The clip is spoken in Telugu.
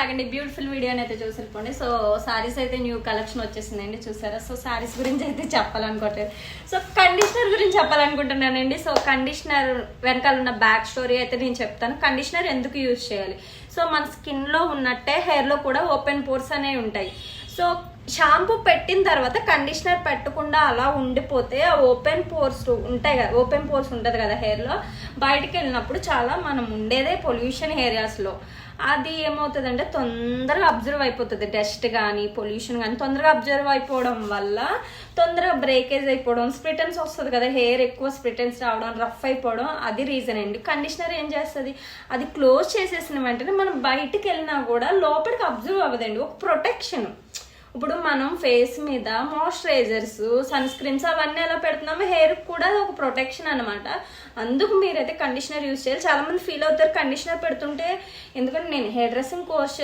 ఆగండి, బ్యూటిఫుల్ వీడియోని అయితే చూసిపోండి. సో సారీస్ అయితే న్యూ కలెక్షన్ వచ్చేసిందండి, చూసారా? సో సారీస్ గురించి అయితే చెప్పాలనుకోవట్లేదు. సో కండిషనర్ గురించి చెప్పాలనుకుంటున్నానండి. సో కండిషనర్ వెనకాల ఉన్న బ్యాక్ స్టోరీ అయితే నేను చెప్తాను. కండిషనర్ ఎందుకు యూజ్ చేయాలి? సో మన స్కిన్లో ఉన్నట్టే హెయిర్లో కూడా ఓపెన్ పోర్స్ అనేవి ఉంటాయి. సో షాంపూ పెట్టిన తర్వాత కండిషనర్ పెట్టకుండా అలా ఉండిపోతే ఆ ఓపెన్ పోర్స్ ఉంటాయి కదా, ఓపెన్ పోర్స్ ఉంటుంది కదా హెయిర్లో, బయటకు వెళ్ళినప్పుడు చాలా మనం ఉండేదే పొల్యూషన్ ఏరియాస్లో. అది ఏమవుతుందంటే తొందరగా అబ్జర్వ్ అయిపోతుంది. డస్ట్ కానీ పొల్యూషన్ కానీ తొందరగా అబ్జర్వ్ అయిపోవడం వల్ల తొందరగా బ్రేకేజ్ అయిపోవడం, స్ప్లిటన్స్ వస్తుంది కదా, హెయిర్ ఎక్కువ స్ప్లిటన్స్ రావడం, రఫ్ అయిపోవడం, అది రీజన్ అండి. కండిషనర్ ఏం చేస్తుంది, అది క్లోజ్ చేసేసిన వెంటనే మనం బయటికి వెళ్ళినా కూడా లోపలికి అబ్జర్వ్ అవ్వదండి. ఒక ప్రొటెక్షన్. ఇప్పుడు మనం ఫేస్ మీద మాయిశ్చరైజర్స్, సన్ స్క్రీన్స్ అవన్నీ ఎలా పెడుతున్నామో హెయిర్ కూడా ఒక ప్రొటెక్షన్ అనమాట. అందుకు మీరైతే కండిషనర్ యూజ్ చేయాలి. చాలా మంది ఫీల్ అవుతారు కండిషనర్ పెడుతుంటే, ఎందుకంటే నేను హెయిర్ డ్రెస్సింగ్ కోర్స్